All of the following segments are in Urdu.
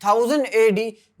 1000 AD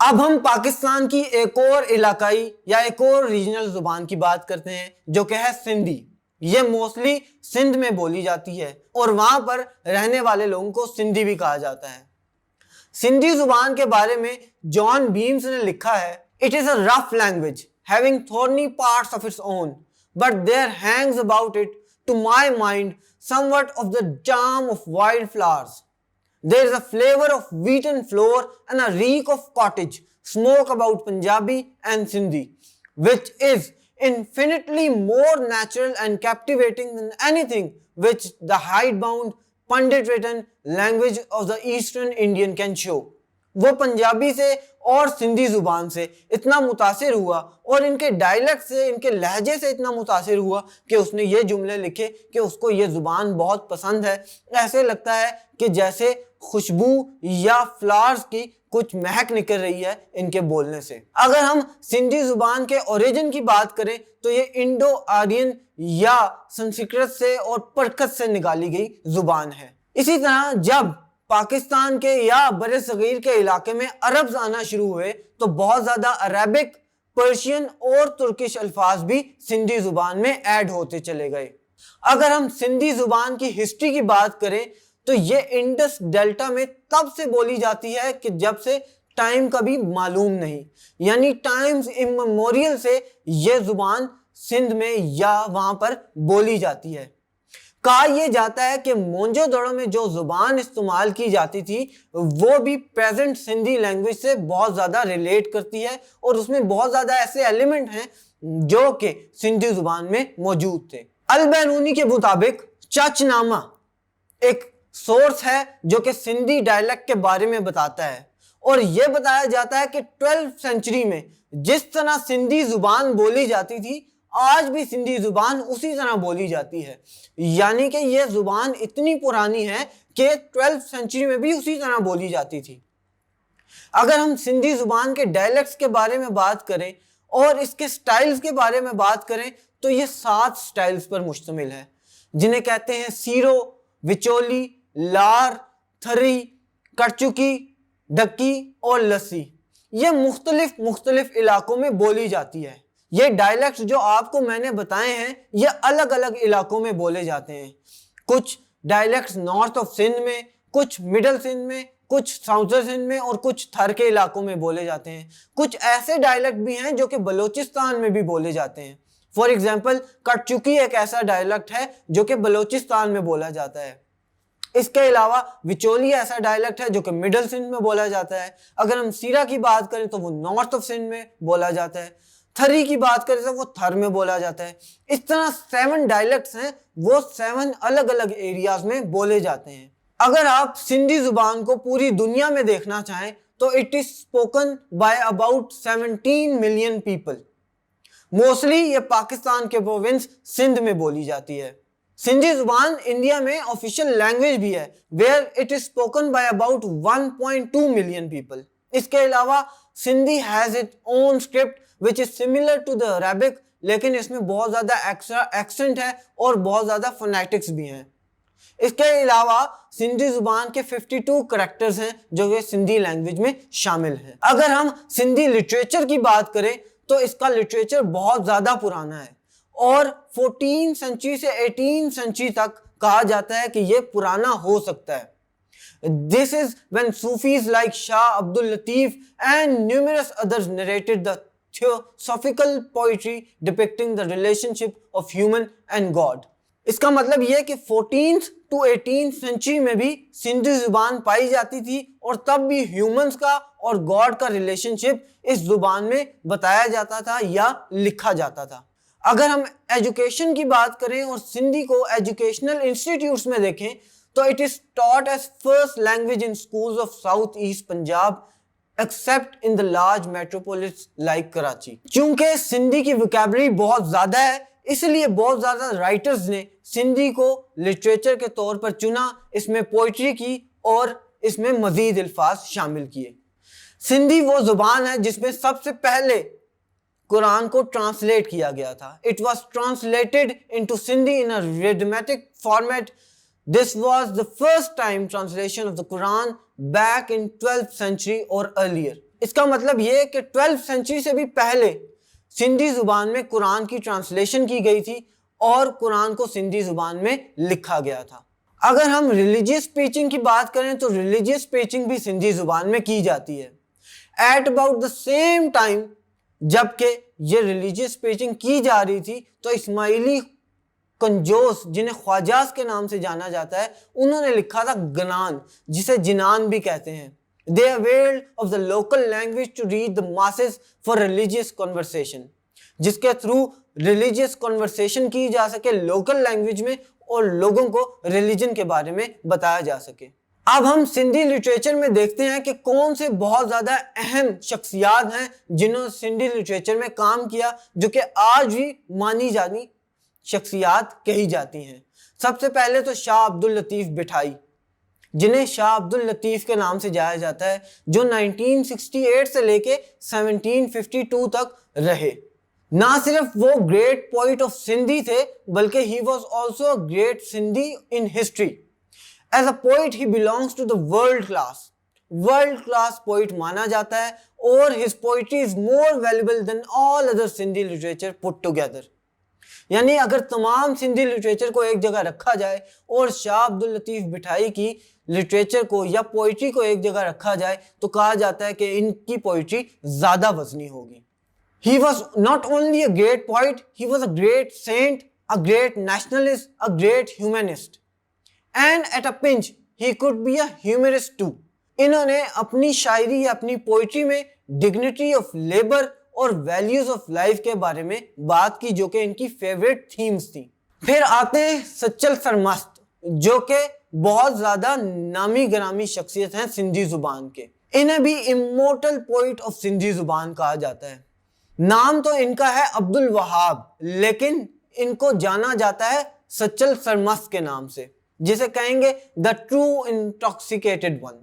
اب ہم پاکستان کی ایک اور علاقائی یا ایک اور ریجنل زبان کی بات کرتے ہیں جو کہ ہے سندھی. یہ موسٹلی سندھ میں بولی جاتی ہے اور وہاں پر رہنے والے لوگوں کو سندھی بھی کہا جاتا ہے. سندھی زبان کے بارے میں جان بیمز نے لکھا ہے It is a rough language having thorny parts of its own, but there hangs about it, to my mind, somewhat of the charm of wildflowers. There is a flavor of wheaten flour and a reek of cottage smoke about Punjabi and Sindhi, which is infinitely more natural and captivating than anything which the hidebound, pundit-written language of the Eastern Indian can show. وہ پنجابی سے اور سندھی زبان سے اتنا متاثر ہوا اور ان کے ڈائلیکٹ سے، ان کے لہجے سے اتنا متاثر ہوا کہ اس نے یہ جملے لکھے کہ اس کو یہ زبان بہت پسند ہے. ایسے لگتا ہے کہ جیسے خوشبو یا فلاورز کی کچھ مہک نکل رہی ہے ان کے بولنے سے. اگر ہم سندھی زبان کے اوریجن کی بات کریں تو یہ انڈو آرین یا سنسکرت سے اور پرکت سے نکالی گئی زبان ہے. اسی طرح جب پاکستان کے یا بر صغیر کے علاقے میں عربز آنا شروع ہوئے تو بہت زیادہ عربک، پرشین اور ترکش الفاظ بھی سندھی زبان میں ایڈ ہوتے چلے گئے. اگر ہم سندھی زبان کی ہسٹری کی بات کریں تو یہ انڈس ڈیلٹا میں تب سے بولی جاتی ہے کہ جب سے ٹائم کا بھی معلوم نہیں، یعنی ٹائمز اممیموریل سے یہ زبان سندھ میں یا وہاں پر بولی جاتی ہے. کہا یہ جاتا ہے کہ مونجو دڑو میں جو زبان استعمال کی جاتی تھی وہ بھی پریزنٹ سندھی لینگویج سے بہت زیادہ ریلیٹ کرتی ہے اور اس میں بہت زیادہ ایسے ایلیمنٹ ہیں جو کہ سندھی زبان میں موجود تھے. البینونی کے مطابق چچ نامہ ایک سورس ہے جو کہ سندھی ڈائلیکٹ کے بارے میں بتاتا ہے اور یہ بتایا جاتا ہے کہ 12th سینچری میں جس طرح سندھی زبان بولی جاتی تھی آج بھی سندھی زبان اسی طرح بولی جاتی ہے. یعنی کہ یہ زبان اتنی پرانی ہے کہ 12th سینچری میں بھی اسی طرح بولی جاتی تھی. اگر ہم سندھی زبان کے ڈائلیکٹس کے بارے میں بات کریں اور اس کے سٹائلز کے بارے میں بات کریں تو یہ 7 سٹائلز پر مشتمل ہے جنہیں کہتے ہیں سیرو، وچولی، لار، تھری، کڑچکی، ڈکی اور لسی. یہ مختلف علاقوں میں بولی جاتی ہے. یہ ڈائلیکٹس جو آپ کو میں نے بتائے ہیں یہ الگ الگ علاقوں میں بولے جاتے ہیں. کچھ ڈائلیکٹس نارتھ آف سندھ میں، کچھ مڈل سندھ میں، کچھ ساؤتھر سندھ میں اور کچھ تھر کے علاقوں میں بولے جاتے ہیں. کچھ ایسے ڈائلیکٹ بھی ہیں جو کہ بلوچستان میں بھی بولے جاتے ہیں. فار ایگزامپل کٹچکی ایک ایسا ڈائلیکٹ ہے جو کہ بلوچستان میں بولا جاتا ہے. اس کے علاوہ وچولی ایسا ڈائلیکٹ ہے جو کہ مڈل سندھ میں بولا جاتا ہے. اگر ہم سیرا کی بات کریں تو وہ نارتھ آف سندھ میں بولا جاتا ہے. تھری کی بات کریں تو وہ تھر میں بولا جاتا ہے. اس طرح 7 ڈائلیکٹس ہیں وہ 7 الگ الگ ایریاز میں بولے جاتے ہیں. اگر آپ سندھی زبان کو پوری دنیا میں دیکھنا چاہیں تو it is spoken by about 17 million people. Mostly یہ پاکستان کے پروونس سندھ میں بولی جاتی ہے. سندھی زبان انڈیا میں آفیشیل لینگویج بھی ہے where it is spoken by about 1.2 million people. اس کے علاوہ Sindhi has it own script which is similar to the Arabic لیکن اس میں بہت زیادہ ایکسٹرا ایکسنٹ ہے اور بہت زیادہ فونیٹکس بھی ہیں. اس کے علاوہ سندھی زبان کے 52 کریکٹرز ہیں جو کہ سندھی لینگویج میں شامل ہیں. اگر ہم سندھی لٹریچر کی بات کریں تو اس کا لٹریچر بہت زیادہ پرانا ہے اور 14 سینچری سے 18 سینچری تک کہا جاتا ہے کہ یہ پرانا ہو سکتا ہے. This is when Sufis like Shah Abdul Latif and numerous others narrated the theosophical poetry depicting the relationship of human and God. اس کا مطلب یہ کہ 14th to 18th سینچری میں بھی سندھی زبان پائی جاتی تھی اور تب بھی ہیومنز کا اور گاڈ کا ریلیشن شپ اس زبان میں بتایا جاتا تھا یا لکھا جاتا تھا. اگر ہم ایجوکیشن کی بات کریں اور سندھی کو ایجوکیشنل انسٹیٹیوٹس میں دیکھیں تو it is taught as first language in schools of South East Punjab except in the large metropolis like Karachi. چونکہ سندھی کی ویکیبلری بہت زیادہ ہے اس لیے بہت زیادہ رائٹرز نے سندھی کو لٹریچر کے طور پر چنا، اس میں پوئٹری کی اور اس میں مزید الفاظ شامل کیے. سندھی وہ زبان ہے جس میں سب سے پہلے قرآن کو ٹرانسلیٹ کیا گیا تھا. It was translated into Sindhi in a rhythmic format. This was the first time translation of the Quran back in 12th century or earlier. اس کا مطلب یہ کہ 12th سینچری سے بھی پہلے سندھی زبان میں قرآن کی ٹرانسلیشن کی گئی تھی اور قرآن کو سندھی زبان میں لکھا گیا تھا۔ اگر ہم ریلیجیس پریچنگ کی بات کریں تو ریلیجیس پریچنگ بھی سندھی زبان میں کی جاتی ہے۔ At about the same time جبکہ یہ ریلیجیس پریچنگ کی جا رہی تھی تو اسماعیلی کنجوس جنہیں خواجاز کے نام سے جانا جاتا ہے انہوں نے لکھا تھا گنان، جسے جنان بھی کہتے ہیں۔ They availed of the local language to reach the masses for religious conversation، جس کے تھرو ریلیجیس کنورسیشن کی جا سکے لوکل لینگویج میں اور لوگوں کو ریلیجن کے بارے میں بتایا جا سکے۔ اب ہم سندھی لٹریچر میں دیکھتے ہیں کہ کون سے بہت زیادہ اہم شخصیات ہیں جنہوں نے سندھی لٹریچر میں کام کیا، جو کہ آج بھی مانی جانی شخصیات کہی جاتی ہیں۔ سب سے پہلے تو شاہ عبداللطیف بٹھائی، جنہیں شاہ عبداللطیف کے نام سے جایا جاتا ہے، جو 1968 سے لے کے 1752 تک رہے۔ نہ صرف وہ گریٹ پوئٹ آف سندھی تھے بلکہ he was also a great Sindhi in history. As a poet he belongs to the world class poet مانا جاتا ہے، اور his poetry is more valuable than all other Sindhi literature put together. یعنی اگر تمام سندھی لٹریچر کو ایک جگہ رکھا جائے اور شاہ عبداللطیف بٹھائی کی لٹریچر کو یا پوئٹری کو ایک جگہ رکھا جائے تو کہا جاتا ہے کہ ان کی پوئٹری زیادہ وزنی ہوگی۔ He was not only a great poet, he was a great saint, a great nationalist, a great humanist. And at a pinch, he could be a humorist too. انہوں نے اپنی شاعری یا اپنی پوئٹری میں ڈگنیٹی آف لیبر اور ویلیوز آف لائف کے بارے میں بات کی، جو کہ ان کی فیوریٹ تھیمز تھیں۔ پھر آتے ہیں سچل سرمست، جو کہ بہت زیادہ نامی گرامی شخصیت ہیں سندھی زبان کے۔ انہیں بھی امورٹل پوئٹ آف سندھی زبان کہا جاتا ہے۔ نام تو ان کا ہے عبد الوہاب، لیکن ان کو جانا جاتا ہے سچل سرمست کے نام سے، جسے کہیں گے the true intoxicated one.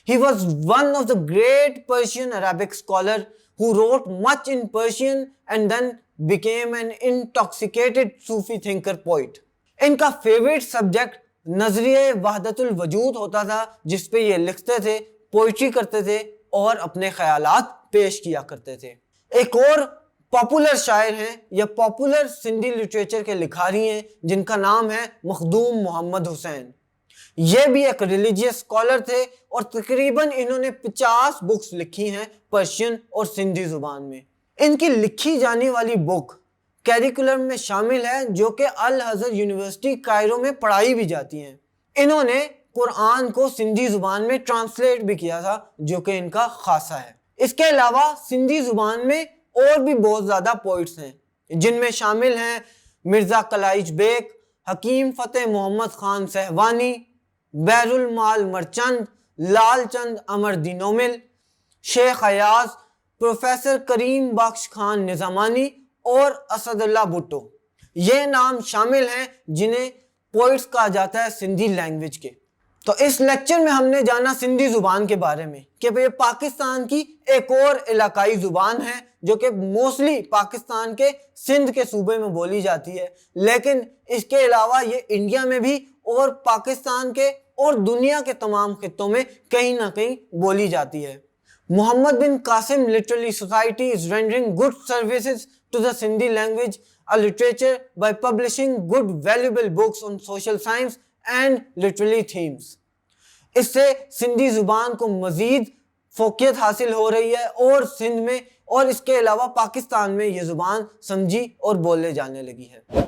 He was one of the great Persian Arabic scholar who wrote much in Persian and then became an intoxicated Sufi thinker poet. ان کا فیوریٹ سبجیکٹ نظریہ وحدت الوجود ہوتا تھا، جس پہ یہ لکھتے تھے، پوئٹری کرتے تھے اور اپنے خیالات پیش کیا کرتے تھے۔ ایک اور پاپولر شاعر ہیں یا پاپولر سندھی لٹریچر کے لکھاری ہیں جن کا نام ہے مخدوم محمد حسین۔ یہ بھی ایک ریلیجیس اسکالر تھے اور تقریباً انہوں نے 50 بکس لکھی ہیں پرشین اور سندھی زبان میں۔ ان کی لکھی جانے والی بک کیریکولم میں شامل ہے، جو کہ الازہر یونیورسٹی کائرو میں پڑھائی بھی جاتی ہیں۔ انہوں نے قرآن کو سندھی زبان میں ٹرانسلیٹ بھی کیا تھا، جو کہ ان کا خاصہ ہے۔ اس کے علاوہ سندھی زبان میں اور بھی بہت زیادہ پوئٹس ہیں، جن میں شامل ہیں مرزا کلائچ بیگ، حکیم فتح محمد خان سہوانی، بہر المال مرچند، لال چند امر دینومل، شیخ ایاز، پروفیسر کریم بخش خان نظامانی اور اسد اللہ بھٹو۔ یہ نام شامل ہیں جنہیں پوئٹس کہا جاتا ہے سندھی لینگویج کے۔ تو اس لیکچر میں ہم نے جانا سندھی زبان کے بارے میں کہ یہ پاکستان کی ایک اور علاقائی زبان ہے جو کہ موسٹلی پاکستان کے سندھ کے صوبے میں بولی جاتی ہے، لیکن اس کے علاوہ یہ انڈیا میں بھی اور پاکستان کے اور دنیا کے تمام خطوں میں کہیں نہ کہیں بولی جاتی ہے۔ محمد بن Qasim Literary Society is rendering good services to the Sindhi language, a literature by publishing good valuable books on social science and literary themes. اس سے سندھی زبان کو مزید فوقیت حاصل ہو رہی ہے اور سندھ میں اور اس کے علاوہ پاکستان میں یہ زبان سمجھی اور بولنے جانے لگی ہے۔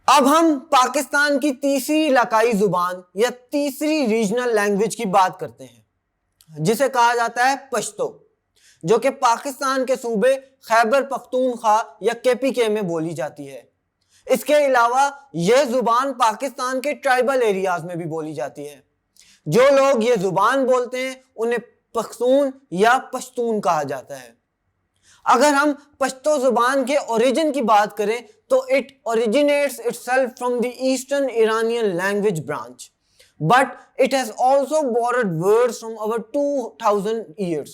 اب ہم پاکستان کی تیسری علاقائی زبان یا تیسری ریجنل لینگویج کی بات کرتے ہیں جسے کہا جاتا ہے پشتو، جو کہ پاکستان کے صوبے خیبر پختونخوا یا KPK میں بولی جاتی ہے۔ اس کے علاوہ یہ زبان پاکستان کے ٹرائبل ایریاز میں بھی بولی جاتی ہے۔ جو لوگ یہ زبان بولتے ہیں انہیں پختون یا پشتون کہا جاتا ہے۔ اگر ہم پشتو زبان کے اوریجن کی بات کریں تو it originates itself from the Eastern Iranian language branch, but it has also borrowed words from over 2000 years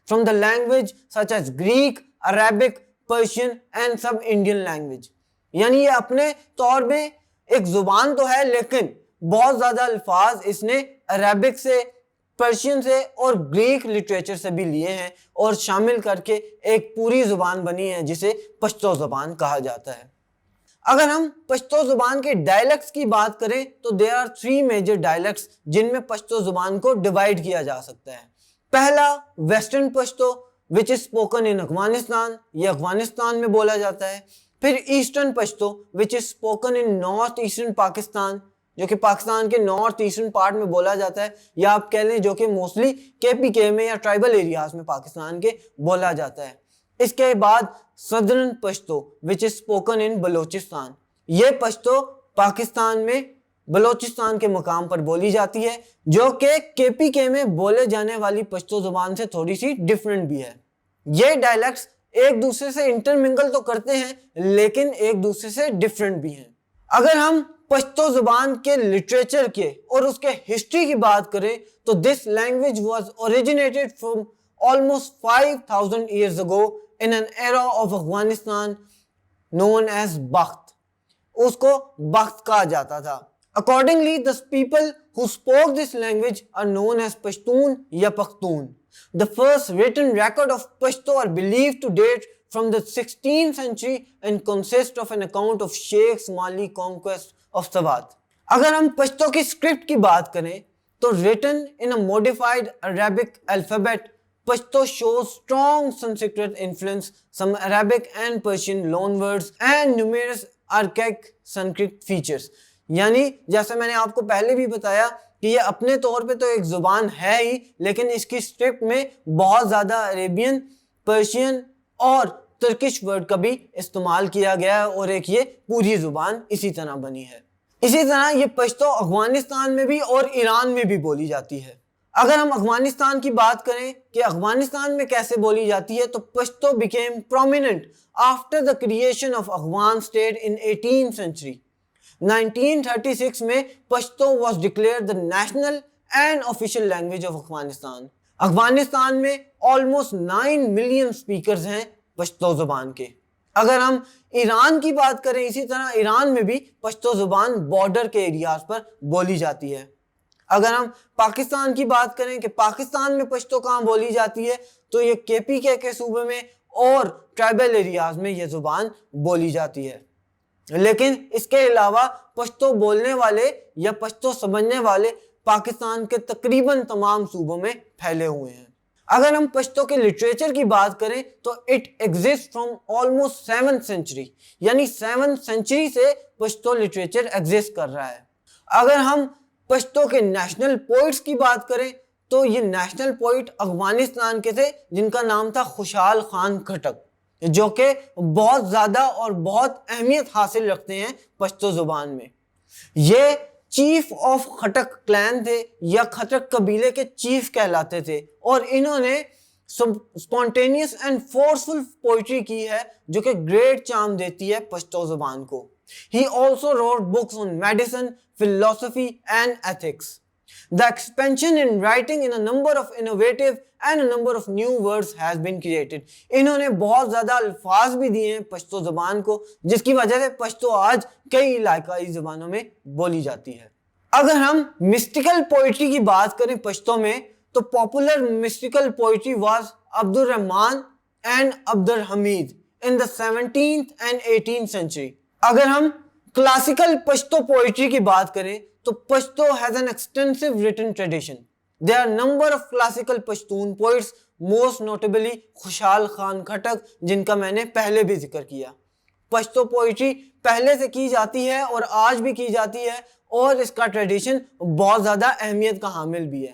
from the language such as Greek, Arabic, Persian and some Indian language. یعنی یہ اپنے طور میں ایک زبان تو ہے لیکن بہت زیادہ الفاظ اس نے عربک سے، پرشین سے اور گریک لٹریچر سے بھی لیے ہیں اور شامل کر کے ایک پوری زبان بنی ہے جسے پشتو زبان کہا جاتا ہے۔ اگر ہم پشتو زبان کے ڈائلیکٹس کی بات کریں تو there are 3 میجر ڈائلیکٹس جن میں پشتو زبان کو ڈیوائیڈ کیا جا سکتا ہے۔ پہلا western Pashto which is spoken in Afghanistan, یہ افغانستان میں بولا جاتا ہے۔ پھر eastern Pashto which is spoken in north eastern Pakistan, جو کہ پاکستان کے نارتھ ایسٹرن پارٹ میں بولا جاتا ہے، یا آپ کہہ لیں جو کہ موسٹلی KPK میں یا ٹرائبل ایریاز میں پاکستان کے بولا جاتا ہے۔ اس کے بعد southern Pashto which is spoken in Balochistan, یہ پشتو پاکستان میں بلوچستان کے مقام پر بولی جاتی ہے جو کہ KPK میں بولے جانے والی پشتو زبان سے تھوڑی سی ڈیفرنٹ بھی ہے۔ یہ ڈائلیکٹس ایک دوسرے سے انٹرمنگل تو کرتے ہیں لیکن ایک دوسرے سے ڈیفرنٹ بھی ہیں۔ اگر ہم پشتو زبان کے لٹریچر کے اور اس کے ہسٹری کی بات کریں تو this language was originated from almost 5000 years ago in an era of Afghanistan known as Bakht. اس کو بخت کہا جاتا تھا۔ Accordingly, the people who spoke this language are known as Pashtun یا Pakhtun. The first written record of Pashto are believed to date from the 16th century and consist of an account of Sheikh Somali conquest of Sawat. اگر ہم پشتو کی اسکرپٹ کی بات کریں تو written in a modified Arabic alphabet, Pashto shows strong Sanskrit influence, some Arabic and Persian loanwords and numerous archaic Sanskrit features. یعنی جیسے میں نے آپ کو پہلے بھی بتایا کہ یہ اپنے طور پہ تو ایک زبان ہے ہی لیکن اس کی اسکرپٹ میں بہت زیادہ عربین، پرشین اور ترکش ورڈ کا بھی استعمال کیا گیا ہے اور ایک یہ پوری زبان اسی طرح بنی ہے۔ اسی طرح یہ پشتو افغانستان میں بھی اور ایران میں بھی بولی جاتی ہے۔ اگر ہم افغانستان کی بات کریں کہ افغانستان میں کیسے بولی جاتی ہے تو Pashto became prominent after the creation of Afghan state in 18th century. 1936 میں Pashto was declared the national and official language of Afghanistan. Afghanistan میں almost 9 ملین سپیکرز ہیں پشتو زبان کے۔ اگر ہم ایران کی بات کریں اسی طرح ایران میں بھی پشتو زبان بارڈر کے ایریاز پر بولی جاتی ہے۔ اگر ہم پاکستان کی بات کریں کہ پاکستان میں پشتو کہاں بولی جاتی ہے تو یہ KPK کے صوبے میں اور ٹرائبل ایریاز میں یہ زبان بولی جاتی ہے۔ لیکن اس کے علاوہ پشتو بولنے والے یا پشتو سمجھنے والے پاکستان کے تقریباً تمام صوبوں میں پھیلے ہوئے ہیں۔ اگر ہم پشتو کے لٹریچر کی بات کریں تو it exists from almost 7th century، یعنی 7th century سے پشتو لٹریچر ایگزسٹ کر رہا ہے۔ اگر ہم پشتو کے نیشنل پوئٹس کی بات کریں تو یہ نیشنل پوئٹ افغانستان کے تھے جن کا نام تھا خوشحال خان کھٹک، جو کہ بہت زیادہ اور بہت اہمیت حاصل رکھتے ہیں پشتو زبان میں۔ یہ چیف آف کھٹک کلین تھے یا کھٹک قبیلے کے چیف کہلاتے تھے اور انہوں نے سپونٹینیس اینڈ فورسفل پوئٹری کی ہے جو کہ گریٹ چارم دیتی ہے پشتو زبان کو۔ He also wrote books on medicine, philosophy and ethics. The expansion in writing in a number of innovative and a number of new words has been created. انہوں نے بہت زیادہ الفاظ بھی دیے ہیں پشتو زبان کو جس کی وجہ سے پشتو آج کئی علاقائی زبانوں میں بولی جاتی ہے۔ اگر ہم مسٹیکل پوئٹری کی بات کریں پشتو میں تو پاپولر مسٹیکل پوئٹری واز عبد الرحمن and Abdul Hamid in the 17th and 18th century. اگر ہم کلاسیکل پشتو پوئٹری کی بات کریں تو Pashto has an extensive written tradition. There are number of classical Pashtun poets, most notably Khushal Khan کھٹک جن کا میں نے پہلے بھی ذکر کیا۔ پشتو پوئٹری پہلے سے کی جاتی ہے اور آج بھی کی جاتی ہے اور اس کا ٹریڈیشن بہت زیادہ اہمیت کا حامل بھی ہے.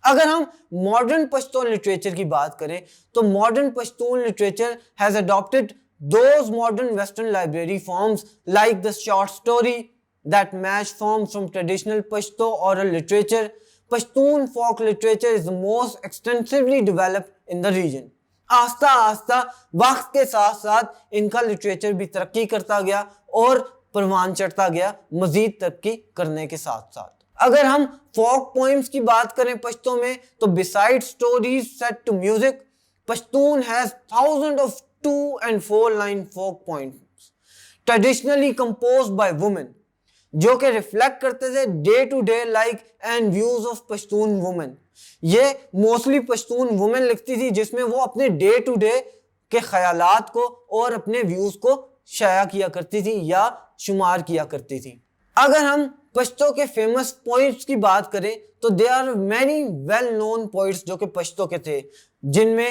اگر ہم ماڈرن پشتو لٹریچر کی بات کریں تو modern Pashtun literature has adopted those modern western library forms like the short story that match forms from traditional Pashto oral literature. Pashtun folk literature is the most extensively developed in the region. آہستہ آہستہ وقت کے ساتھ ساتھ ان کا لٹریچر بھی ترقی کرتا گیا اور پروان چڑھتا گیا مزید ترقی کرنے کے ساتھ ساتھ. اگر ہم فوک پوئمز کی بات کریں پشتو میں تو beside stories set to music, Pashtun has thousands of 2 and 4 line folk poems traditionally composed by women جو کہ ریفلیکٹ کرتے تھے day to day like and views of Pashtun woman. یہ موسٹلی پشتون وومن لکھتی تھی جس میں وہ اپنے ڈے ٹو ڈے کے خیالات کو اور اپنے ویوز کو شائع کیا کرتی تھی یا شمار کیا کرتی تھی. اگر ہم پشتو کے فیمس پوئٹس کی بات کریں تو they are many well known poets جو کہ پشتو کے تھے, جن میں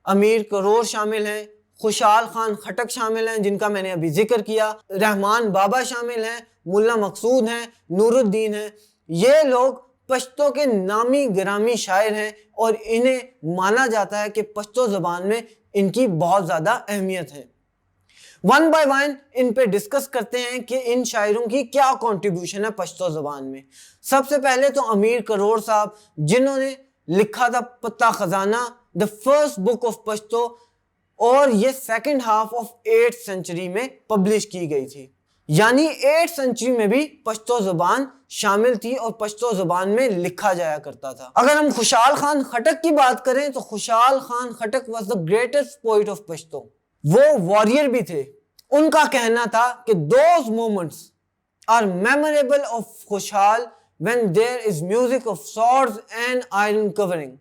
امیر کروڑ شامل ہیں, خوشحال خان خٹک شامل ہیں جن کا میں نے ابھی ذکر کیا, رحمان بابا شامل ہیں, ملا مقصود ہیں, نور الدین ہیں. یہ لوگ پشتو کے نامی گرامی شاعر ہیں اور انہیں مانا جاتا ہے کہ پشتو زبان میں ان کی بہت زیادہ اہمیت ہے. ون بائی ون ان پہ ڈسکس کرتے ہیں کہ ان شاعروں کی کیا کنٹریبیوشن ہے پشتو زبان میں. سب سے پہلے تو امیر کروڑ صاحب جنہوں نے لکھا تھا پتہ خزانہ, دا فرسٹ بک آف پشتو, اور یہ second half of 8th century میں پبلش کی گئی تھی. یعنی 8th سینچری میں بھی پشتو زبان شامل تھی اور پشتو زبان میں لکھا جایا کرتا تھا. اگر ہم خوشحال خان خٹک کی بات کریں تو خوشحال Khan Khattak was the greatest poet of Pashto. وہ واریر بھی تھے. ان کا کہنا تھا کہ those moments are memorable of خوشحال when there is music of swords and iron covering.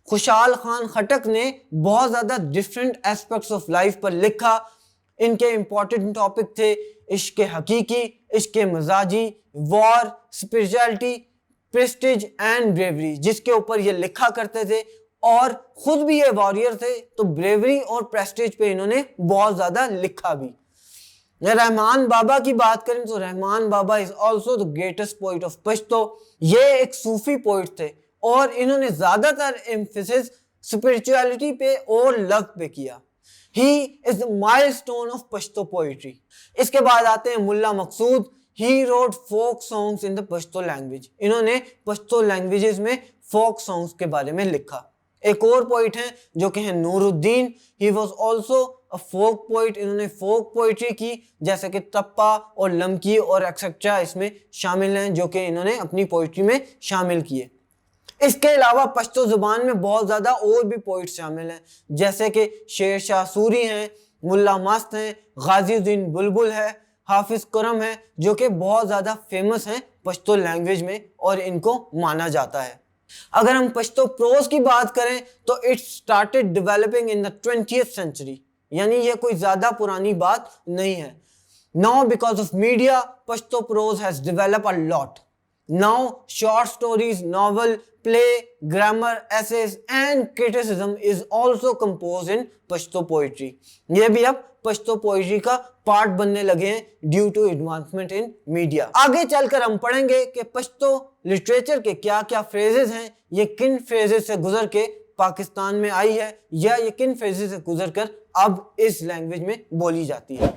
خوشحال خان خٹک نے بہت زیادہ ڈفرینٹ ایسپیکٹس آف لائف پر لکھا. ان کے امپورٹنٹ ٹاپک تھے عشق حقیقی, عشق مزاجی, وار, اسپرچویلٹی, پریسٹیج اینڈ بریوری, جس کے اوپر یہ لکھا کرتے تھے. اور خود بھی یہ واریر تھے تو بریوری اور پریسٹیج پہ انہوں نے بہت زیادہ لکھا بھی. رحمان بابا کی بات کریں تو رحمان بابا is also the greatest poet of Pashto. یہ ایک صوفی پوئٹ تھے اور انہوں نے زیادہ تر ایمفیسس اسپرچویلٹی پہ اور لو پہ کیا. He is the milestone of Pashto poetry. اس کے بعد آتے ہیں ملا مقصود. He wrote folk songs in the Pashto language. انہوں نے پشتو لینگویجز میں فوک سانگز کے بارے میں لکھا. ایک اور پوئٹ ہیں جو کہ ہیں نور الدین. He was also a folk poet. انہوں نے فوک پوئٹری کی جیسے کہ ٹپا اور لمکی اور ایکسیٹرا اس میں شامل ہیں جو کہ انہوں نے اپنی پوئٹری میں شامل کیے. اس کے علاوہ پشتو زبان میں بہت زیادہ اور بھی پوئٹس شامل ہیں جیسے کہ شیر شاہ سوری ہیں, ملا مست ہیں, غازی الدین بلبل ہے, حافظ کرم ہے, جو کہ بہت زیادہ فیمس ہیں پشتو لینگویج میں اور ان کو مانا جاتا ہے. اگر ہم پشتو پروز کی بات کریں تو it started developing in the 20th century, یعنی یہ کوئی زیادہ پرانی بات نہیں ہے. Now because of media, Pashto prose has developed a lot. Now short stories, novel, play, grammar, essays and criticism is also composed in Pashto poetry. یہ بھی اب پشتو پوئٹری کا پارٹ بننے لگے ہیں due to advancement in media. آگے چل کر ہم پڑھیں گے کہ پشتو لٹریچر کے کیا کیا فریزز ہیں, یہ کن فریزز سے گزر کے پاکستان میں آئی ہے یا یہ کن فریزز سے گزر کر اب اس لینگویج میں بولی جاتی ہے.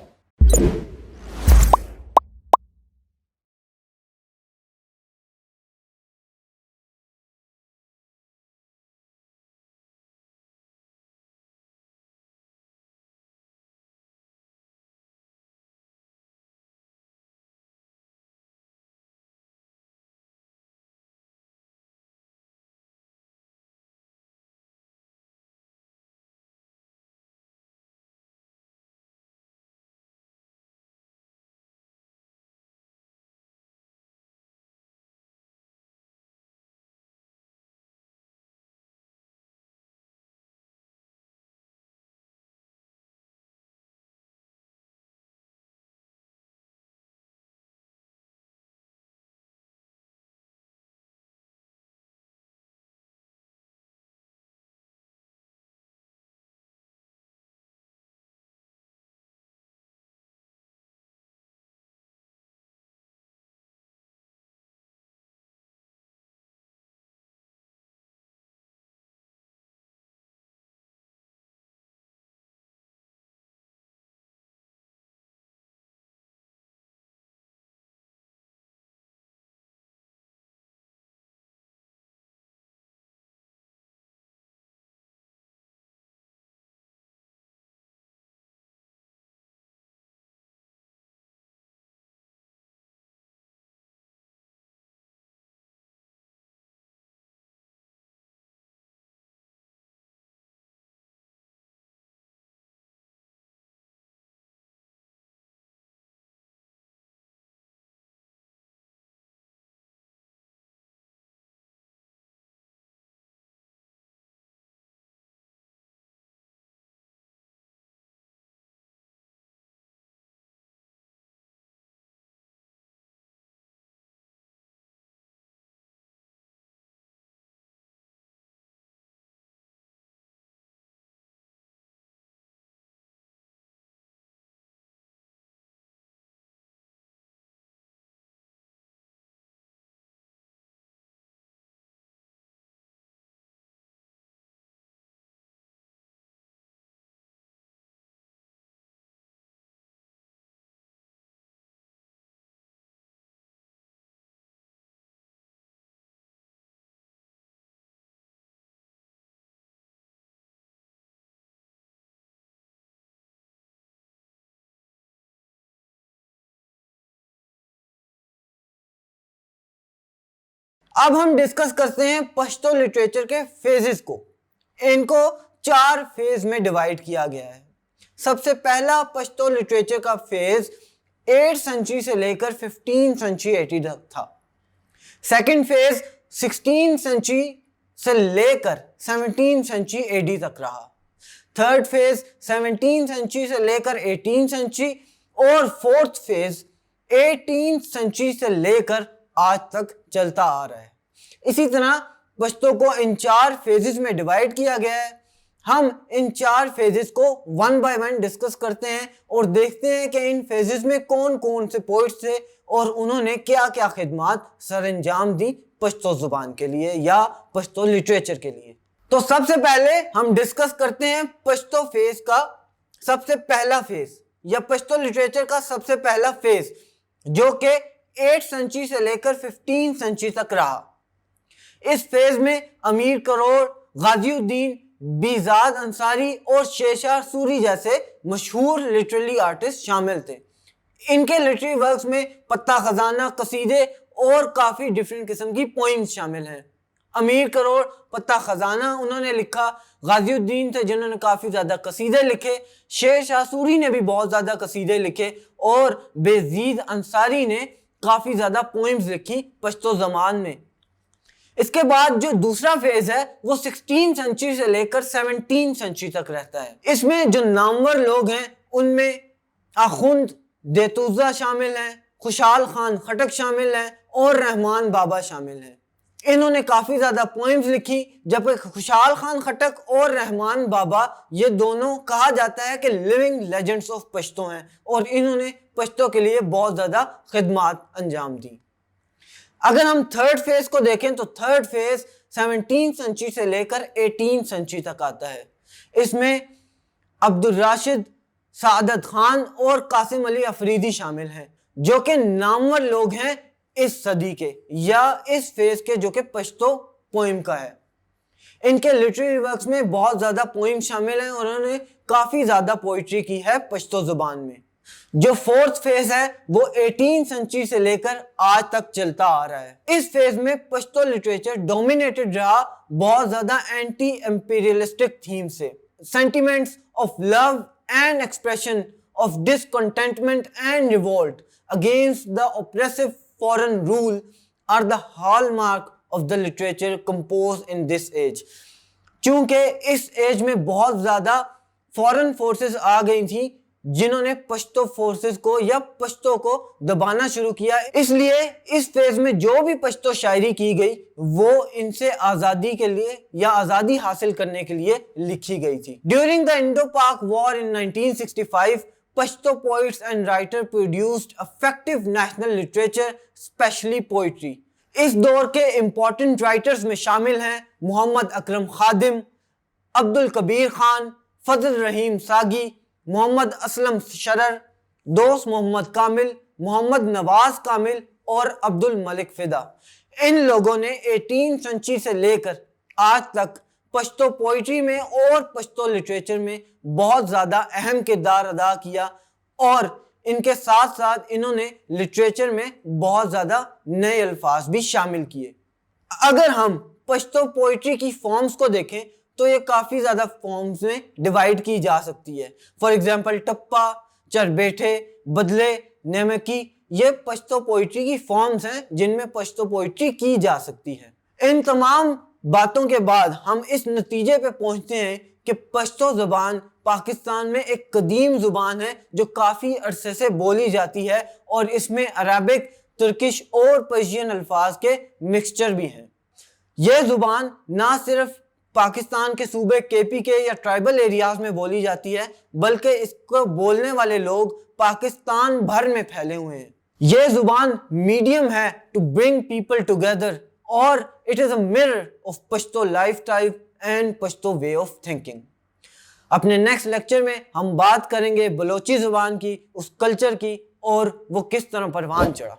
اب ہم ڈسکس کرتے ہیں پشتو لٹریچر کے فیزز کو. ان کو 4 فیز میں ڈیوائڈ کیا گیا ہے. سب سے پہلا پشتو لٹریچر کا فیز 8 سنچری سے لے کر 15 سنچری 80 تک تھا. سیکنڈ فیز 16 سنچری سے لے کر 17 سنچری AD تک رہا. تھرڈ فیز 17 سنچری سے لے کر 18 سنچری اور فورتھ فیز 18 سنچری سے لے کر آج تک چلتا آ رہا ہے. اسی طرح پشتو کو ان 4 فیزز میں ڈیوائڈ کیا گیا ہے. ہم ان 4 فیزز کو ون بائی ون ڈسکس کرتے ہیں اور دیکھتے ہیں کہ ان فیزز میں کون کون سے پوئٹس تھے اور انہوں نے کیا کیا خدمات سر انجام دی پشتو زبان کے لیے یا پشتو لٹریچر کے لیے. تو سب سے پہلے ہم ڈسکس کرتے ہیں پشتو فیز کا سب سے پہلا فیز یا پشتو لٹریچر کا سب سے پہلا فیز جو کہ 8 سنچری سے لے کر 15 سنچری تک رہا. اس فیز میں امیر کروڑ، غازی الدین، بیزاد انصاری اور شیرشاہ سوری جیسے مشہور لٹریری آرٹسٹ شامل تھے. ان کے لٹری ورکس میں پتہ خزانہ، قصیدے اور کافی ڈیفرنٹ قسم کی پوئمز شامل ہیں. امیر کروڑ پتہ خزانہ انہوں نے لکھا، غازی الدین تھے جنہوں نے کافی زیادہ قصیدے لکھے، شیر شاہ سوری نے بھی بہت زیادہ قصیدے لکھے اور بیزید انصاری نے کافی زیادہ پوئمز لکھی پشتو زبان میں. اس کے بعد جو دوسرا فیز ہے وہ 16 سنچری سے لے کر 17 سنچری تک رہتا ہے. اس میں جو نامور لوگ ہیں ان میں آخوند دیتوزہ شامل ہیں، خوشحال خان خٹک شامل ہیں اور رحمان بابا شامل ہیں. انہوں نے کافی زیادہ پوئمز لکھی، جبکہ خوشحال خان خٹک اور رحمان بابا یہ دونوں کہا جاتا ہے کہ لیونگ لیجنڈز آف پشتو ہیں اور انہوں نے پشتو کے لیے بہت زیادہ خدمات انجام دی. اگر ہم تھرڈ فیز کو دیکھیں تو تھرڈ فیز 17 سنچری سے لے کر 18 سنچری تک آتا ہے. اس میں عبدالراشد، سعادت خان اور قاسم علی افریدی شامل ہیں جو کہ نامور لوگ ہیں اس صدی کے یا اس فیز کے جو کہ پشتو پوئم کا ہے. ان کے لٹریری ورکس میں بہت زیادہ پوئم شامل ہیں اور انہوں نے کافی زیادہ پوئٹری کی ہے پشتو زبان میں. جو فورتھ فیز ہے وہ 18 سنچری سے لے کر آج تک چلتا آ رہا ہے. اس فیز میں پشتو لٹریچر ڈومینیٹڈ رہا بہت زیادہ اینٹی امپیریلسٹک تھیم سے. Sentiments of love and expression of discontentment and revolt against the oppressive foreign rule are the hallmark of the literature composed in this age. چونکہ اس ایج میں بہت زیادہ فورن فورسز آ گئی تھیں جنہوں نے پشتو فورسز کو یا پشتو کو دبانا شروع کیا، اس لیے اس فیز میں جو بھی پشتو شاعری کی گئی وہ ان سے آزادی کے لیے یا آزادی حاصل کرنے کے لیے لکھی گئی تھی. During the Indo-Pak War in 1965 Pashto poets and writers produced effective national literature, especially poetry. اس دور کے امپورٹنٹ رائٹرز میں شامل ہیں محمد اکرم خادم، عبد الکبیر خان، فضل رحیم ساگی، محمد اسلم شرر، دوست محمد کامل، محمد نواز کامل اور عبد الملک فدا. ان لوگوں نے 18 سنچری سے لے کر آج تک پشتو پوئٹری میں اور پشتو لٹریچر میں بہت زیادہ اہم کردار ادا کیا اور ان کے ساتھ ساتھ انہوں نے لٹریچر میں بہت زیادہ نئے الفاظ بھی شامل کیے. اگر ہم پشتو پوئٹری کی فارمز کو دیکھیں تو یہ کافی زیادہ فارمز میں ڈیوائیڈ کی جا سکتی ہے. فار ایگزامپل ٹپا، چربیٹھے، بدلے، نیمکی، یہ پشتو پوئٹری کی فارمز ہیں جن میں پشتو پوئٹری کی جا سکتی ہے. ان تمام باتوں کے بعد ہم اس نتیجے پہ پہنچتے ہیں کہ پشتو زبان پاکستان میں ایک قدیم زبان ہے جو کافی عرصے سے بولی جاتی ہے اور اس میں عربک، ترکش اور پرشین الفاظ کے مکسچر بھی ہیں. یہ زبان نہ صرف پاکستان کے صوبے کے پی کے یا ٹرائبل ایریاز میں بولی جاتی ہے بلکہ اس کو بولنے والے لوگ پاکستان بھر میں پھیلے ہوئے ہیں. یہ زبان میڈیم ہے ٹو برنگ پیپل ٹوگیدر اور it is a mirror of Pashto life type and Pashto way of thinking. اپنے نیکسٹ لیکچر میں ہم بات کریں گے بلوچی زبان کی، اس کلچر کی اور وہ کس طرح پروان چڑھا.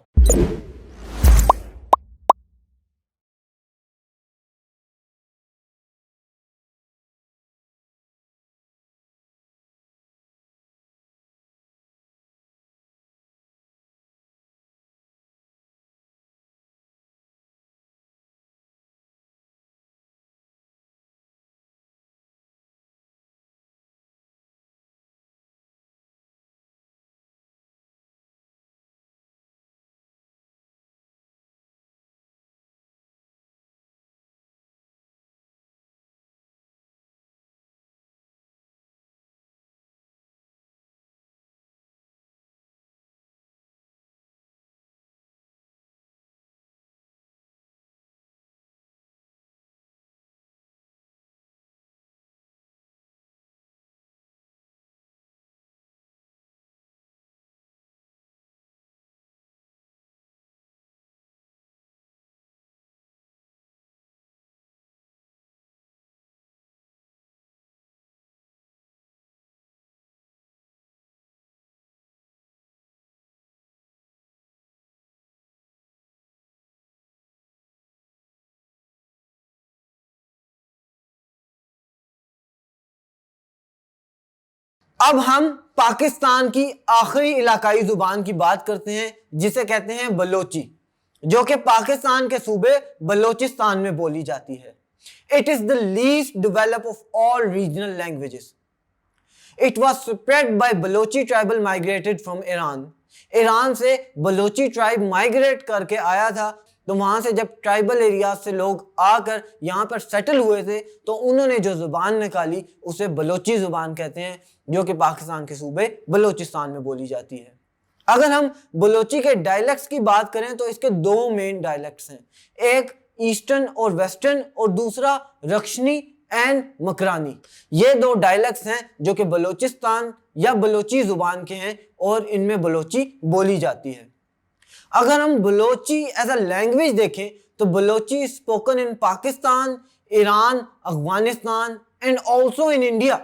اب ہم پاکستان کی آخری علاقائی زبان کی بات کرتے ہیں جسے کہتے ہیں بلوچی، جو کہ پاکستان کے صوبے بلوچستان میں بولی جاتی ہے۔ It is the least developed of all regional languages. It was spread by Balochi tribal migrated from Iran. Iran سے بلوچی ٹرائب مائگریٹ کر کے آیا تھا، تو وہاں سے جب ٹرائبل ایریاز سے لوگ آ کر یہاں پر سیٹل ہوئے تھے تو انہوں نے جو زبان نکالی اسے بلوچی زبان کہتے ہیں، جو کہ پاکستان کے صوبے بلوچستان میں بولی جاتی ہے۔ اگر ہم بلوچی کے ڈائلیکٹس کی بات کریں تو اس کے دو مین ڈائلیکٹس ہیں، ایک ایسٹرن اور ویسٹرن اور دوسرا رکشنی اینڈ مکرانی۔ یہ دو ڈائلیکٹس ہیں جو کہ بلوچستان یا بلوچی زبان کے ہیں اور ان میں بلوچی بولی جاتی ہے۔ اگر ہم بلوچی ایز اے لینگویج دیکھیں تو Balochi spoken in Pakistan, Iran, Afghanistan and also in India,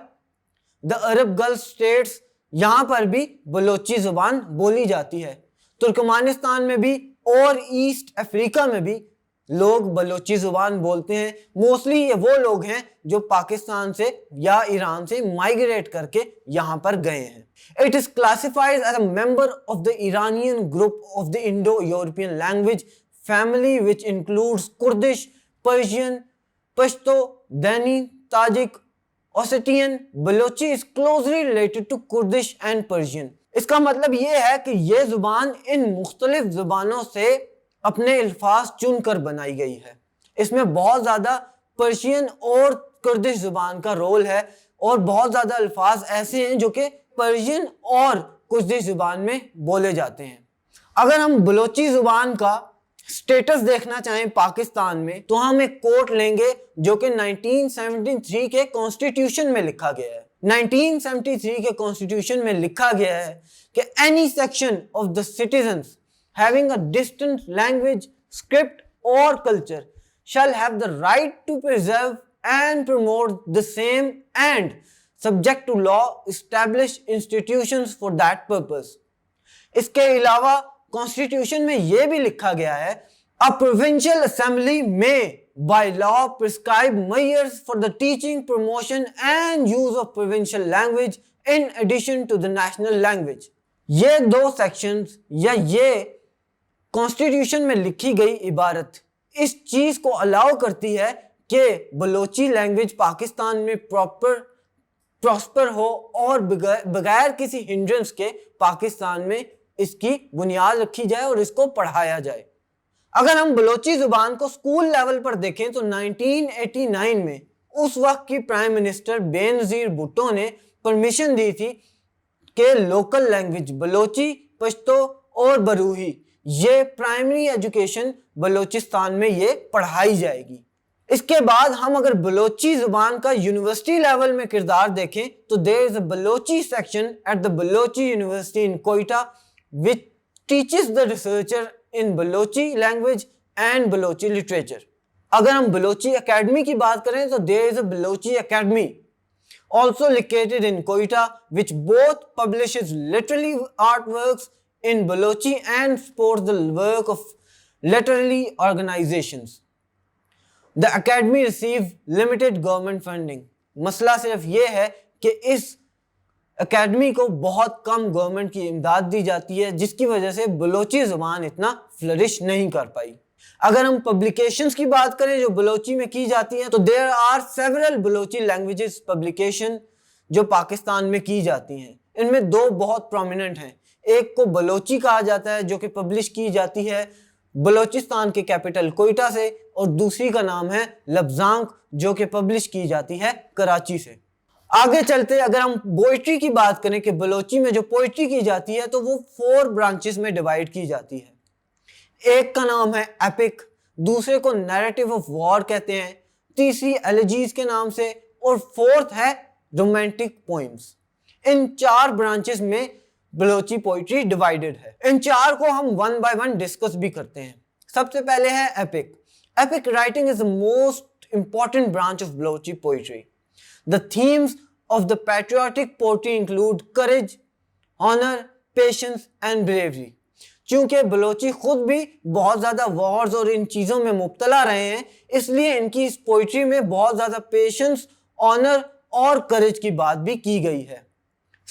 the Arab Gulf states, یہاں پر بھی بلوچی زبان بولی جاتی ہے۔ ترکمانستان میں بھی اور ایسٹ افریقہ میں بھی لوگ بلوچی زبان بولتے ہیں۔ موسٹلی یہ وہ لوگ ہیں جو پاکستان سے یا ایران سے مائگریٹ کر کے یہاں پر گئے ہیں۔ It is classified as a member of the Iranian group of the Indo-European language family, which includes Kurdish, Persian, Pashto, Dani, Tajik, Ossetian. Balochi is closely related to Kurdish and Persian. اس کا مطلب یہ ہے کہ یہ زبان ان مختلف زبانوں سے اپنے الفاظ چن کر بنائی گئی ہے۔ اس میں بہت زیادہ پرشین اور کردش زبان کا رول ہے، اور بہت زیادہ الفاظ ایسے ہیں جو کہ پرشین اور کردش زبان میں بولے جاتے ہیں۔ اگر ہم بلوچی زبان کا سٹیٹس دیکھنا چاہیں پاکستان میں تو ہم ایک کوٹ لیں گے جو کہ 1973 کے کانسٹیٹیوشن میں لکھا گیا ہے۔ 1973 کے کانسٹیٹیوشن میں لکھا گیا ہے کہ any section of the citizens having a distinct language, script or culture shall have the right to preserve and promote the same and subject to law establish institutions for that purpose. اس کے علاوہ کانسٹیٹیوشن میں یہ بھی لکھا گیا ہے a provincial assembly may by law prescribe measures for the teaching, promotion and use of provincial language in addition to the national language. یہ دو سیکشنز یا یہ کانسٹیٹیوشن میں لکھی گئی عبارت اس چیز کو الاؤ کرتی ہے کہ بلوچی لینگویج پاکستان میں پراسپر ہو اور بغیر کسی ہنڈرنس کے پاکستان میں اس کی بنیاد رکھی جائے اور اس کو پڑھایا جائے۔ اگر ہم بلوچی زبان کو اسکول لیول پر دیکھیں تو 1989 میں اس وقت کی پرائم منسٹر بے نظیر بھٹو نے پرمیشن دی تھی کہ لوکل لینگویج بلوچی، پشتو اور بروہی یہ پرائمری ایجوکیشن بلوچستان میں یہ پڑھائی جائے گی۔ اس کے بعد ہم اگر بلوچی زبان کا یونیورسٹی لیول میں کردار دیکھیں تو there is a Balochi section at the Balochi University in Quetta which teaches the researcher in Balochi language and Balochi literature. اگر ہم بلوچی اکیڈمی کی بات کریں تو there is a Balochi Academy also located in Quetta which both publishes literary artworks in Balochi and supports the work of literary organizations. The academy receives limited government funding. مسئلہ صرف یہ ہے کہ اس اکیڈمی کو بہت کم گورنمنٹ کی امداد دی جاتی ہے، جس کی وجہ سے بلوچی زبان اتنا فلرش نہیں کر پائی۔ اگر ہم پبلیکیشنز کی بات کریں جو بلوچی میں کی جاتی ہیں تو there are several Balochi languages publication جو پاکستان میں کی جاتی ہیں۔ ان میں دو بہت پرومیننٹ ہیں، ایک کو بلوچی کہا جاتا ہے جو کہ پبلش کی جاتی ہے بلوچستان کے کیپٹل کوئٹہ سے، اور دوسری کا نام ہے لبزانگ جو کہ پبلش کی جاتی ہے کراچی سے۔ آگے چلتے اگر ہم پوئٹری کی بات کریں کہ بلوچی میں جو پوئٹری کی جاتی ہے تو وہ 4 برانچز میں ڈیوائیڈ کی جاتی ہے۔ ایک کا نام ہے ایپک، دوسرے کو نیریٹو آف وار کہتے ہیں، تیسری ایلیجیز کے نام سے، اور فورتھ ہے رومانٹک پوئمز۔ ان 4 برانچز میں بلوچی پوئٹری ڈیوائیڈڈ ہے۔ ان 4 کو ہم ون بائی ون ڈسکس بھی کرتے ہیں۔ سب سے پہلے ہے epic. Epic writing is the most important branch of Balochi poetry. The themes of the patriotic poetry include courage, honor, patience and bravery. چونکہ بلوچی خود بھی بہت زیادہ وارز اور ان چیزوں میں مبتلا رہے ہیں، اس لیے ان کی اس پوئٹری میں بہت زیادہ پیشنس، آنر اور کریج کی بات بھی کی گئی ہے۔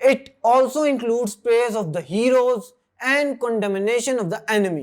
It also includes praise of the heroes and condemnation of the enemy.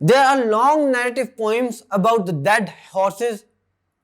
There are long narrative poems about the dead horses.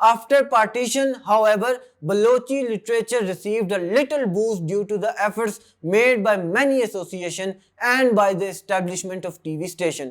After partition, however, Balochi literature received a little boost due to the efforts made by many associations and by the establishment of TV station.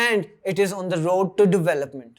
and it is on the road to development.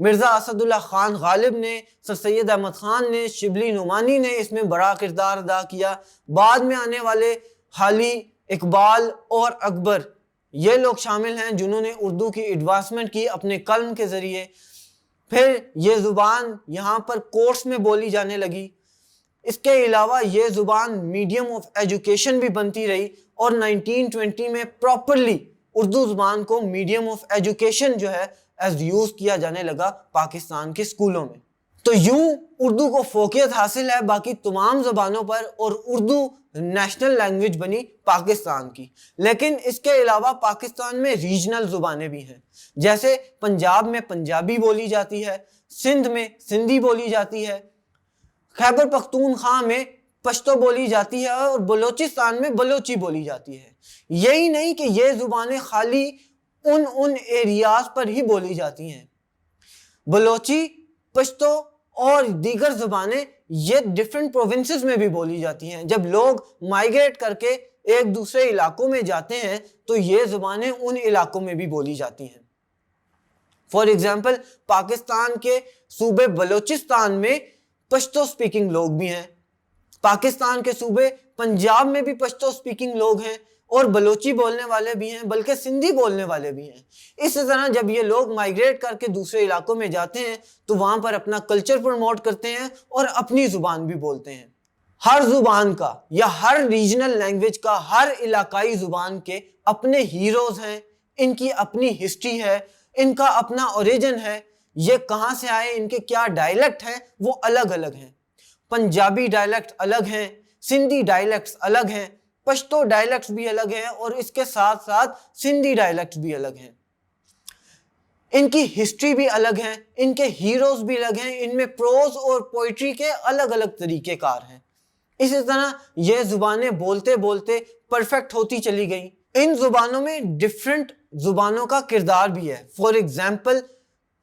Mirza Asadullah Khan Ghalib نے، سر سید احمد خان نے، شبلی نعمانی نے اس میں بڑا کردار ادا کیا. بعد میں آنے والے حالی، اقبال اور اکبر، یہ لوگ شامل ہیں جنہوں نے اردو کی ایڈوانسمنٹ کی اپنے قلم کے ذریعے. پھر یہ زبان یہاں پر کورس میں بولی جانے لگی. اس کے علاوہ یہ زبان میڈیم آف ایجوکیشن بھی بنتی رہی اور 1920 میں پراپرلی اردو زبان کو میڈیم آف ایجوکیشن جو ہے ایز یوز کیا جانے لگا پاکستان کے اسکولوں میں. تو یوں اردو کو فوقیت حاصل ہے باقی تمام زبانوں پر اور اردو نیشنل لینگویج بنی پاکستان کی. لیکن اس کے علاوہ پاکستان میں ریجنل زبانیں بھی ہیں. جیسے پنجاب میں پنجابی بولی جاتی ہے، سندھ میں سندھی بولی جاتی ہے، خیبر پختونخوا میں پشتو بولی جاتی ہے اور بلوچستان میں بلوچی بولی جاتی ہے. یہی نہیں کہ یہ زبانیں خالی ان ایریاز پر ہی بولی جاتی ہیں. بلوچی، پشتو اور دیگر زبانیں یہ ڈیفرنٹ پروونسز میں بھی بولی جاتی ہیں. جب لوگ مائیگریٹ کر کے ایک دوسرے علاقوں میں جاتے ہیں تو یہ زبانیں ان علاقوں میں بھی بولی جاتی ہیں. فار ایگزامپل پاکستان کے صوبے بلوچستان میں پشتو سپیکنگ لوگ بھی ہیں، پاکستان کے صوبے پنجاب میں بھی پشتو سپیکنگ لوگ ہیں اور بلوچی بولنے والے بھی ہیں، بلکہ سندھی بولنے والے بھی ہیں. اس طرح جب یہ لوگ مائیگریٹ کر کے دوسرے علاقوں میں جاتے ہیں تو وہاں پر اپنا کلچر پروموٹ کرتے ہیں اور اپنی زبان بھی بولتے ہیں. ہر زبان کا یا ہر ریجنل لینگویج کا، ہر علاقائی زبان کے اپنے ہیروز ہیں، ان کی اپنی ہسٹری ہے، ان کا اپنا اوریجن ہے، یہ کہاں سے آئے، ان کے کیا ڈائلیکٹ ہیں وہ الگ الگ ہیں. پنجابی ڈائلیکٹ الگ ہیں، سندھی ڈائلیکٹس الگ ہیں، پشتو ڈائلیکٹس بھی الگ ہیں اور اس کے ساتھ ساتھ سندھی ڈائلیکٹس بھی الگ ہیں. ان کی ہسٹری بھی الگ ہیں، ان کے ہیروز بھی الگ ہیں، ان میں پروز اور پوئٹری کے الگ الگ طریقے کار ہیں. اسی طرح یہ زبانیں بولتے بولتے پرفیکٹ ہوتی چلی گئیں. ان زبانوں میں ڈفرنٹ زبانوں کا کردار بھی ہے. فار ایگزامپل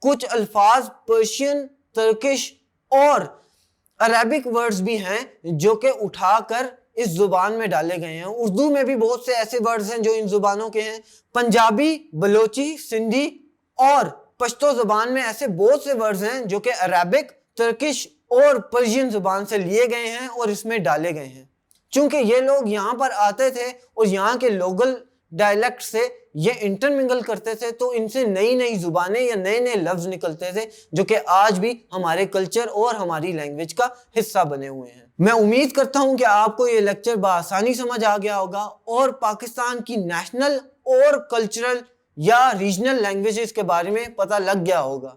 کچھ الفاظ پرشین، ترکش اور عربک ورڈز بھی ہیں جو کہ اٹھا کر اس زبان میں ڈالے گئے ہیں. اردو میں بھی بہت سے ایسے ورڈز ہیں جو ان زبانوں کے ہیں. پنجابی، بلوچی، سندھی اور پشتو زبان میں ایسے بہت سے ورڈز ہیں جو کہ عربک، ترکش اور پرشین زبان سے لیے گئے ہیں اور اس میں ڈالے گئے ہیں. چونکہ یہ لوگ یہاں پر آتے تھے اور یہاں کے لوکل ڈائلیکٹ سے یہ انٹرمنگل کرتے تھے تو ان سے نئی نئی زبانیں یا نئے نئے لفظ نکلتے تھے جو کہ آج بھی ہمارے کلچر اور ہماری لینگویج کا حصہ بنے ہوئے ہیں. میں امید کرتا ہوں کہ آپ کو یہ لیکچر بآسانی سمجھ آ گیا ہوگا اور پاکستان کی نیشنل اور کلچرل یا ریجنل لینگویجز کے بارے میں پتہ لگ گیا ہوگا.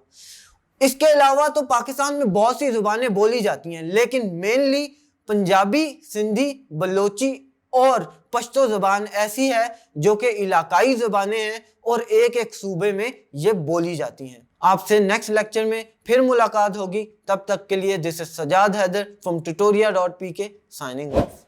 اس کے علاوہ تو پاکستان میں بہت سی زبانیں بولی جاتی ہیں لیکن مینلی پنجابی، سندھی، بلوچی اور پشتو زبان ایسی ہے جو کہ علاقائی زبانیں ہیں اور ایک ایک صوبے میں یہ بولی جاتی ہیں. آپ سے نیکسٹ لیکچر میں پھر ملاقات ہوگی. تب تک کے لیے this is Sajjad Haider from tutoria.pk signing off.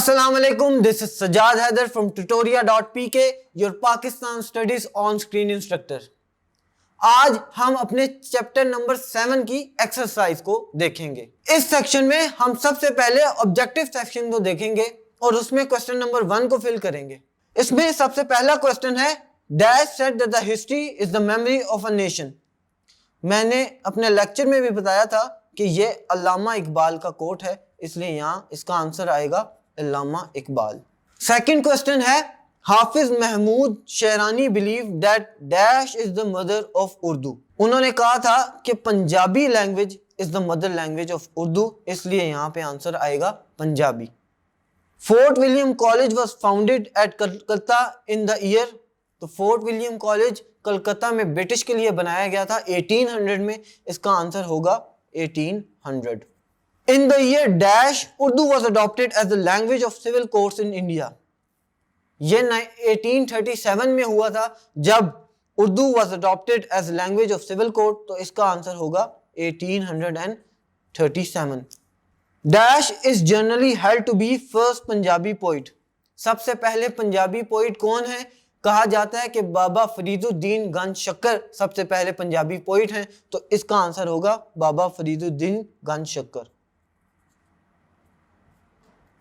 Assalamu alaikum, this is Sajad Haider from tutoria.pk, your Pakistan Studies on Screen Instructor. آج ہم اپنے چیپٹر نمبر 7 کی ایکسرسائز کو دیکھیں گے. اس سیکشن میں ہم سب سے پہلے آبجیکٹو سیکشن کو دیکھیں گے اور اس میں کوسچن نمبر 1 کو فل کریں گے. اس میں سب سے پہلا کوسچن ہے dash said that the history is the memory of a nation. میں نے اپنے لیکچر میں بھی بتایا تھا کہ یہ علامہ اقبال کا کوٹ ہے, اس لیے یہاں اس کا آنسر آئے گا علامہ اقبال. سیکنڈ کوسچن ہے Hafiz Mahmood Sherani believe that dash is the mother of Urdu. انہوں نے کہا تھا کہ Punjabi language is the mother language of Urdu, اس لیے یہاں پہ آنسر آئے گا Punjabi. Fort William College was founded at Calcutta in the year. تو فورٹ ولیم کالج کلکتہ میں برٹش کے لیے بنایا گیا تھا 1800 میں, اس کا آنسر ہوگا 1800. In the year dash Urdu was adopted as the language of civil courts in India. یہ 1837 میں ہوا تھا جب Urdu was adopted as language of civil court, تو اس کا آنسر ہوگا 1837. Dash is generally held to be first Punjabi poet. سب سے پہلے پنجابی پوئٹ کون ہے؟ کہا جاتا ہے کہ بابا فرید الدین گنج شکر سب سے پہلے پنجابی پوئٹ ہیں, تو اس کا آنسر ہوگا بابا فرید الدین گنج شکر.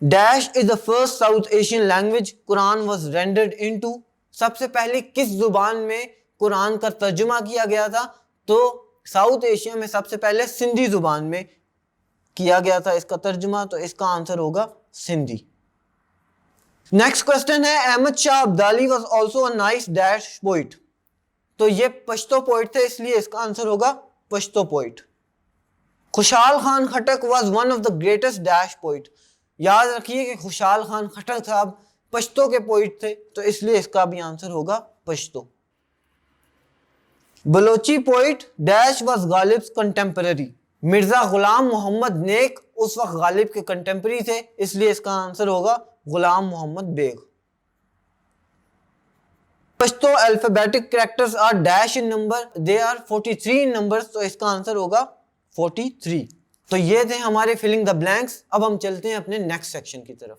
Dash is the first South Asian language Quran was rendered into. سب سے پہلے کس زبان میں قرآن کا ترجمہ کیا گیا تھا؟ تو ساؤتھ ایشیا میں سب سے پہلے سندھی زبان میں کیا گیا تھا اس کا ترجمہ, تو اس کا آنسر ہوگا سندھی. نیکسٹ کوسچن ہے Ahmad Shah Abdali was also a nice dash poet. تو یہ پشتو پوئٹ تھے, اس لیے اس کا آنسر ہوگا پشتو پوئٹ. خوشحال Khan Khattak was one of the greatest dash poet. یاد رکھیے کہ خوشحال خان خٹک صاحب پشتو کے پوئٹ تھے, تو اس لیے اس کا بھی آنسر ہوگا Pashto. Balochi poet dash was Ghalib contemporary. Mirza Ghulam محمد نیک اس وقت غالب کے کنٹمپرری تھے, اس لیے اس کا آنسر ہوگا Ghulam Muhammad Baig. Pashto alphabetic characters are dash in number, they are 43 in numbers, تو اس کا آنسر ہوگا 43. تو یہ تھے ہمارے فلنگ دا بلینکس. اب ہم چلتے ہیں اپنے نیکسٹ سیکشن کی طرف.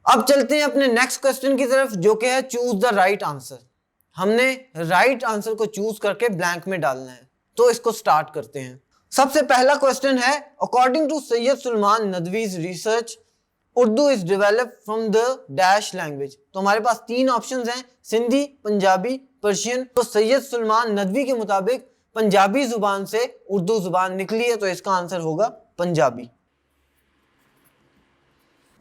اب چلتے ہیں اپنے نیکسٹ کوسچن کی طرف جو کہ ہے چوز دا رائٹ آنسر. ہم نے رائٹ آنسر کو چوز کر کے بلینک میں ڈالنا ہے, تو اس کو سٹارٹ کرتے ہیں. سب سے پہلا کوسچن ہے according to Syed Salman Nadvi's research Urdu is develop from the ڈیش لینگویج. تو ہمارے پاس تین آپشنز ہیں, سندھی, پنجابی, پرشین. تو سید سلمان ندوی کے مطابق پنجابی زبان سے اردو زبان نکلی ہے, تو اس کا آنسر ہوگا پنجابی.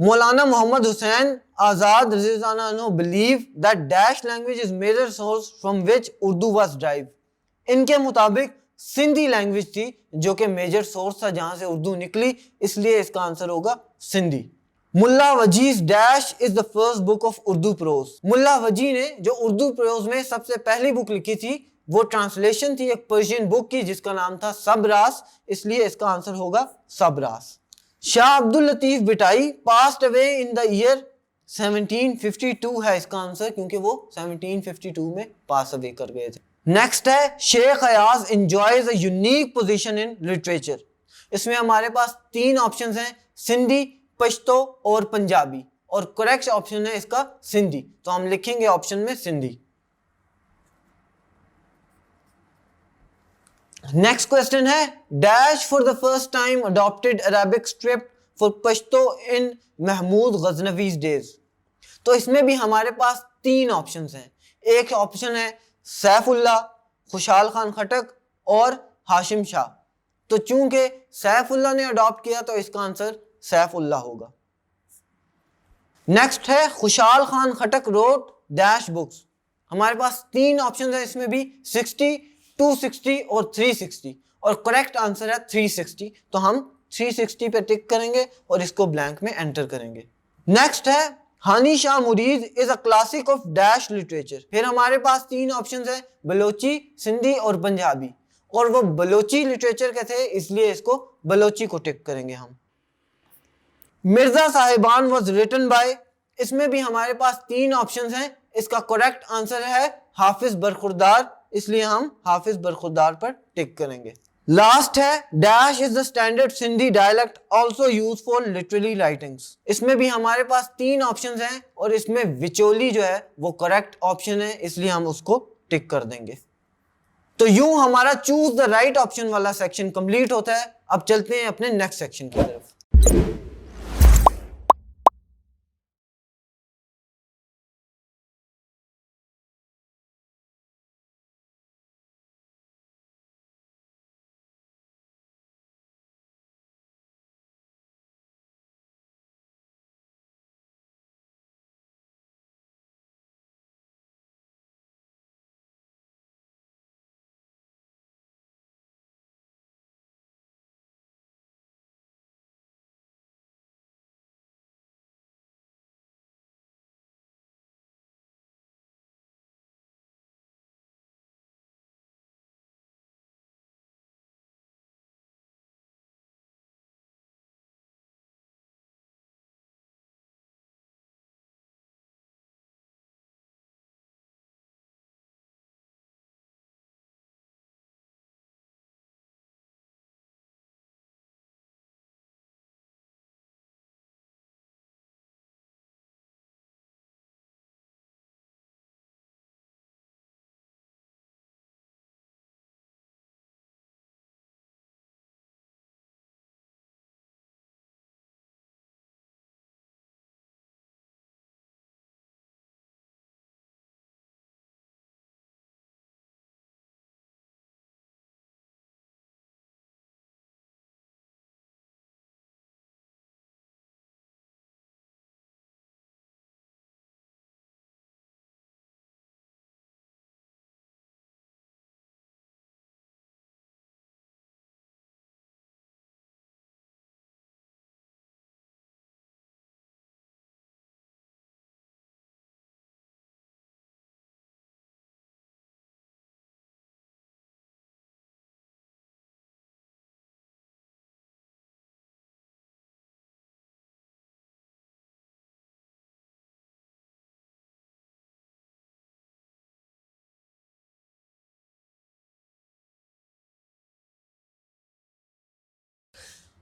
مولانا محمد حسین آزاد رضی اللہ عنہ believe that dash language is major source from which Urdu was derived. ان کے مطابق سندھی لینگویج تھی جو کہ میجر سورس تھا جہاں سے اردو نکلی, اس لیے اس کا آنسر ہوگا Sindhi. Mulla Wajhi's dash is the first book of Urdu prose. Mulla Wajhi نے جو اردو پروز میں سب سے پہلی بک لکھی تھی وہ ٹرانسلیشن تھی ایک پرشین بک کی جس کا نام تھا سبراس, اس لیے اس کا آنسر ہوگا سبراس. شاہ عبد الطیف بٹائی پاسڈ اوے ان دا ایئر 1752 ہے اس کا آنسر, کیونکہ وہ 1752 میں پاس اوے کر گئے تھے. نیکسٹ ہے Shaikh Ayaz enjoys a unique position in literature. اس میں ہمارے پاس تین آپشنز ہیں, سندھی, پشتو اور پنجابی, اور کریکٹ آپشن ہے اس کا سندھی, تو ہم لکھیں گے آپشن میں سندھی. نیکسٹ کوسچن ہے dash for the first time adopted Arabic script for Pashto in Mahmud Ghaznavi's days. تو اس میں بھی ہمارے پاس تین آپشنز ہیں. ایک آپشن ہے سیف اللہ, خوشحال خان خٹک اور ہاشم شاہ. تو چونکہ سیف اللہ نے اڈاپٹ کیا تو اس کا آنسر سیف اللہ ہوگا. نیکسٹ ہے خوشحال خان خٹک روٹ ڈیش بکس. ہمارے پاس تین آپشنز ہیں اس میں بھی, 60, 260 اور 360, اور کریکٹ آنسر ہے 360, تو ہم 360 پہ ٹک کریں گے اور اس کو بلینک میں انٹر کریں گے. نیکسٹ ہے Hani Shah Mureed is a classic of dash literature. پھر ہمارے پاس تین آپشنز ہیں بلوچی, سندھی اور پنجابی, اور وہ بلوچی لٹریچر کے تھے اس لیے اس کو بلوچی کو ٹک کریں گے ہم. مرزا صاحبان واز ریٹن بائی. اس میں بھی ہمارے پاس تین آپشنز ہیں, اس کا کریکٹ آنسر ہے حافظ برخوردار, اس لیے ہم حافظ برخوردار پر ٹک کریں گے. لاسٹ ہے dash is the standard Sindhi dialect also use for literary writings. اس میں بھی ہمارے پاس تین آپشنز ہیں اور اس میں وچولی جو ہے وہ کریکٹ آپشن ہے, اس لیے ہم اس کو ٹک کر دیں گے. تو یوں ہمارا چوز دا رائٹ آپشن والا سیکشن کمپلیٹ ہوتا ہے. اب چلتے ہیں اپنے نیکسٹ سیکشن کی طرف.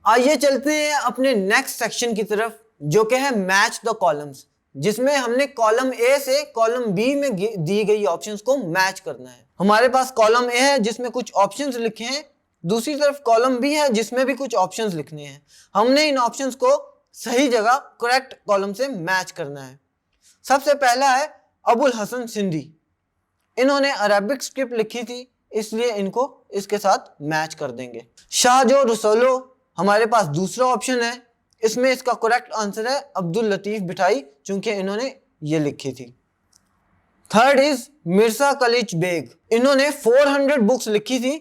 آئیے چلتے ہیں اپنے نیکسٹ سیکشن کی طرف جو کہ ہے میچ دا کالمز. جس میں ہم نے کالم اے سے کالم بی میں دی گئی آپشنز کو میچ کرنا ہے. ہمارے پاس کالم اے ہے جس میں کچھ آپشنز لکھے ہیں, دوسری طرف کالم بی ہے جس میں بھی کچھ آپشنز لکھنے ہیں. ہم نے ان آپشنز کو صحیح جگہ کریکٹ کالم سے میچ کرنا ہے. سب سے پہلا ہے ابو الحسن سندھی. انہوں نے عربک اسکرپٹ لکھی تھی, اس لیے ان کو اس کے ساتھ میچ کر دیں گے. شاہ جو رسولو ہمارے پاس دوسرا آپشن ہے, اس میں اس کا کریکٹ آنسر ہے عبد اللطیف بٹھائی, چونکہ انہوں نے یہ لکھی تھی. Third is Mirza Kalich Beg. انہوں نے 400 بکس لکھی تھی,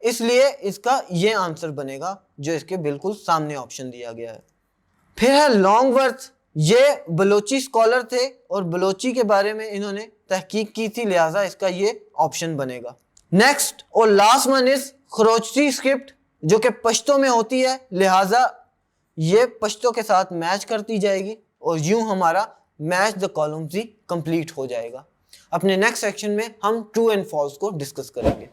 اس لیے اس کا یہ آنسر بنے گا جو اس کے بالکل سامنے آپشن دیا گیا ہے. پھر ہے لانگ ورتھ. یہ بلوچی اسکالر تھے اور بلوچی کے بارے میں انہوں نے تحقیق کی تھی, لہٰذا اس کا یہ آپشن بنے گا. نیکسٹ اور لاسٹ ون از خروچتی اسکرپٹ, جو کہ پشتو میں ہوتی ہے, لہٰذا یہ پشتو کے ساتھ میچ کرتی جائے گی اور یوں ہمارا میچ دا کالمز ہی کمپلیٹ ہو جائے گا. اپنے نیکسٹ سیکشن میں ہم ٹرو اینڈ فالس کو ڈسکس کریں گے.